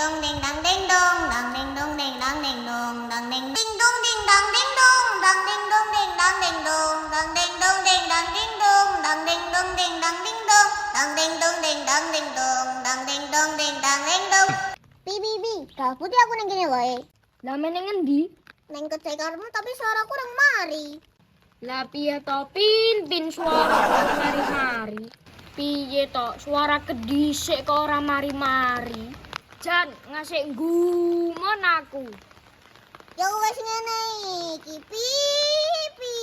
dong ding dang ding dong dang ding dong ding dang ding dong dang ding ding dong ding dang ding dong dang ding dong ding dang ding dong dang ding dong ding dang ding dong dang ding dong ding dang ding dong dang ding dong ding dang ding dong dang ding dong ding dang ding dong. Bi, dah putih aku neng kene wae. Lah meneng endi? Neng kecek karepmu tapi suaraku nang mari. Lah piye to pin suara mari-mari. Piye to suara kedhisik kok ora mari-mari. Jan ngasih ngumon aku. Ya wes ngene iki pipi.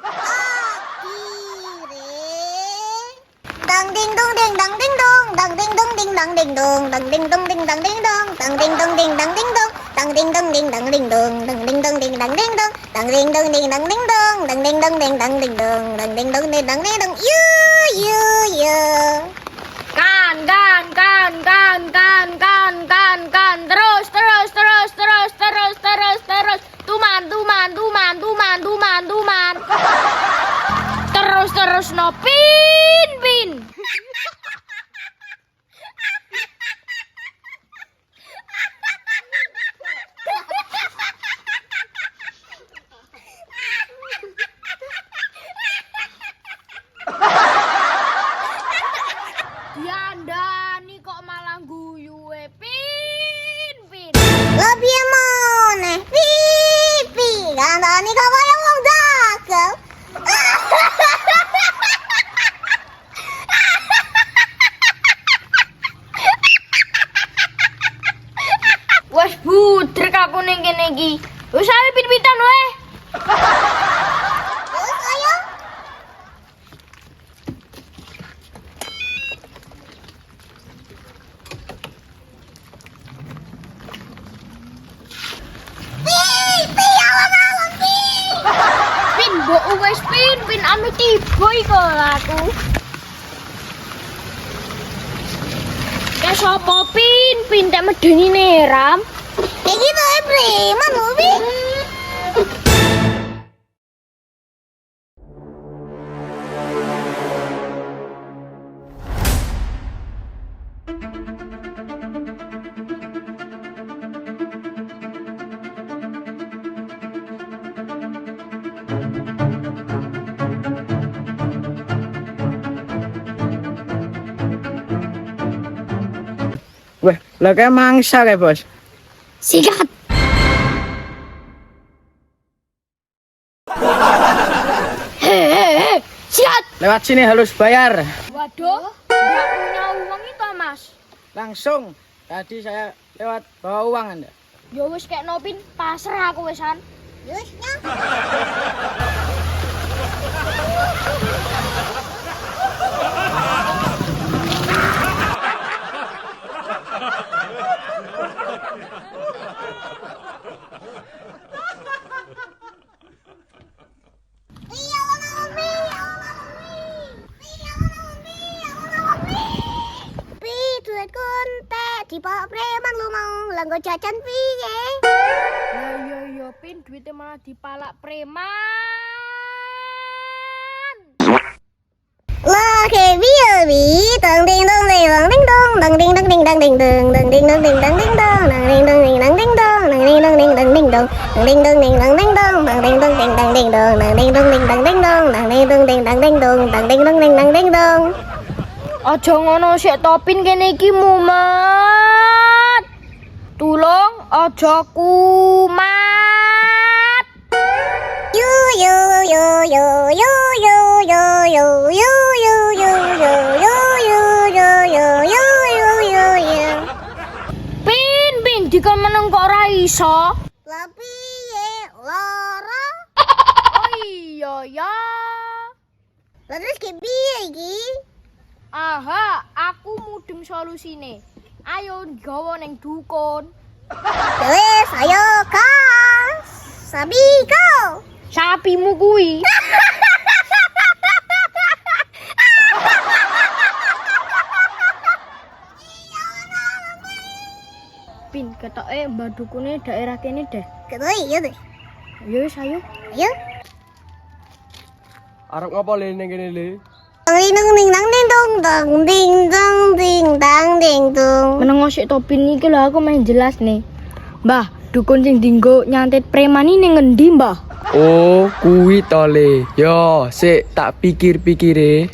Akhire. Dang ding dong ding dang ding dong dang ding dong ding dang ding dong dang ding dong ding dang ding dong dang ding dong ding dang ding dong dang ding dong ding dang ding dong dang ding dong ding dang ding dong dang ding dong ding dang ding dong dang ding dong ding dang ding dong dang ding dong ding dang ding dong you. Kan terus tuman terus no pin diandani kok malah guyu pin Lebih moneh pipi kandani kok kaya wong dakel. wes budrek aku ning kene iki wis ae pin-pitan wae. Terus ayo pipi alam pi. Pin mbok wis pin anu tiba iku aku. Sapa pin tak medeni neram. Kayak gitu preman lu pi. Weh, lah kayak mangsa kayak bos. Sikat. Hei, sikat. Lewat sini harus bayar. Waduh, nggak punya uang itu mas. Langsung. Tadi saya lewat bawa uang Anda. Ya wis kayak nopin pasrah aku wisan. Yusnya. Di bawah preman lu mau langgo jajan piye? Yo pin duitnya malah dipalak preman. Lah ke bi tang ding dong ding dang ding dong dang ding dong ding dang ding dong dang ding dong ding dang ding dong dang ding dong ding dang ding dong dang ding dong ding dang ding dong dang ding dong ding dang ding dong dang ding dong ding dang ding dong dang ding dong ding dang ding dong dang ding dong ding dang ding dong dang ding dong ding dang ding dong. Aja ngono sik topin kene iki mumet. Tulung aja kumat. Yo yo yo yo yo yo yo yo yo yo yo yo yo yo yo yo yo yo yo yo. Pin dikon meneng kok ora iso. Lah piye lara? Oh iya ya. Lah terus ki piye iki? Aha, aku mudeng solusine. Ayo gawa ning dukun. Wes ayo kas. Sabi kau. Sapimu kuwi. Pin ketoke mbak dukune daerah kene deh. Ketoi iya deh. Ya wis ayo. Ayo. Arep ngopo le ning kene le? Ding dong ding dang ding dong dang ding dong ding dang ding dong. Meneng ngosik topin iki lho aku main jelas nih. Mbah, dukun sing dinggo nyantet preman ini ngendi, Mbah? Oh, kuwi to le. Yo, sik tak pikir-pikire.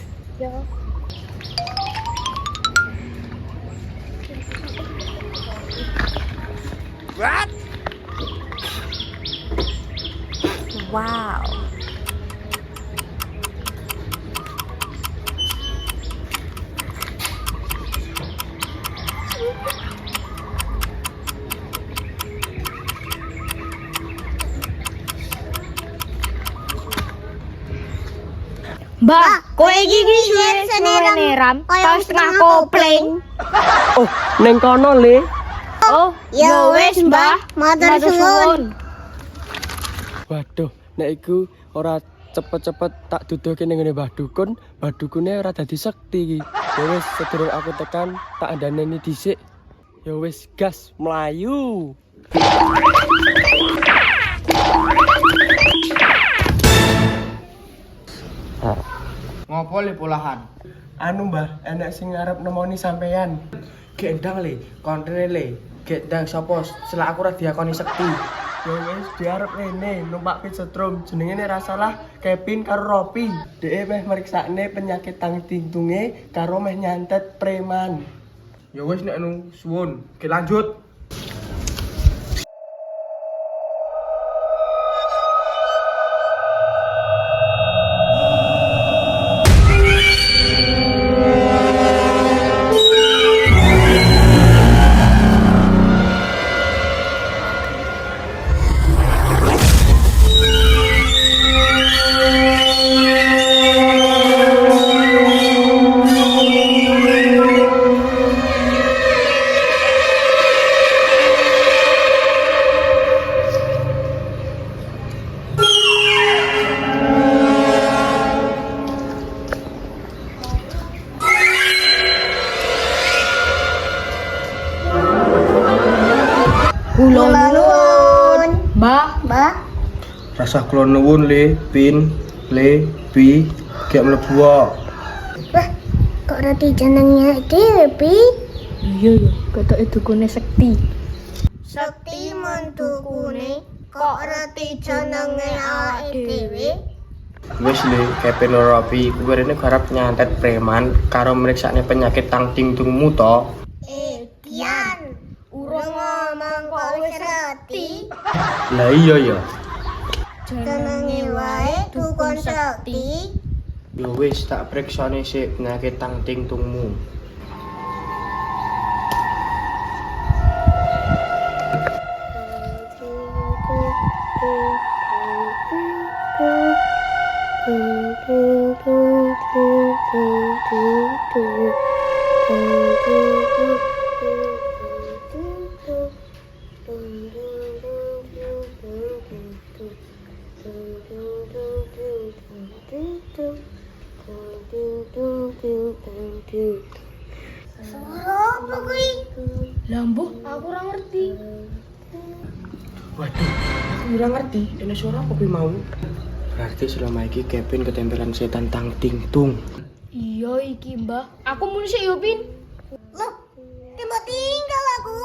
Wow. Mbah, kowe iki wis seneram, neram, koyo pas setengah kopling. Oh, neng kono le. Oh, Ya wis, Mbah. Matur suwun. Waduh, nek iku ora cepet-cepet tak duduhke ning ngene Mbah Dukune ora dadi sekti iki. Ya wis, sedurung aku tekan tak andaneni dhisik. Ya wis, gas mlayu. Ngopo le polahan? Anu Mbah, enek sing ngarep nemoni sampean. Gendang le, kontrene le. Gendang sapa? Selak aku ora diakoni sekti. Ya wis diarep rene numpak pit setrum jenenge nek ra salah Kevin karo Ropi. Dhek meh meriksakne penyakit tang tintunge karo meh nyantet preman. Ya wis nek anu suwun, oke lanjut. Kula nuwun. Mbah, Mbah. Rasa kula nuwun le, pin, le, pi, gek mlebu wae. Wah, kok roti jenengnya dhewe, Pi? iya ya, ketoke dukune sekti. Sakti mentukune kok roti jenenge awake dhewe? Wis le, Kevin Ropi, kuwi rene garap nyantet preman karo meriksakne penyakit tang tingtungmu to. Dian. Urung ngomong kok wis roti. Lah iya ya. Jenenge wae dukun sakti. Ya wis tak priksane sik penyakit tang tingtungmu. Apa kuwi? Lambuh, aku ora ngerti. Waduh, aku ora ngerti. Ini suara apa kuwi mau? Berarti selama iki Kevin ketempelan setan tang tingtung. Iya iki, Mbah. Aku muni sik yo, Pin. Loh, timbul tinggal aku.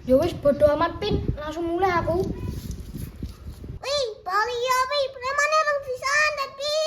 Ya wis bodo amat, Pin. Langsung mulai aku. Wih, bali ya, Pi. Premane orang disantet, Pi.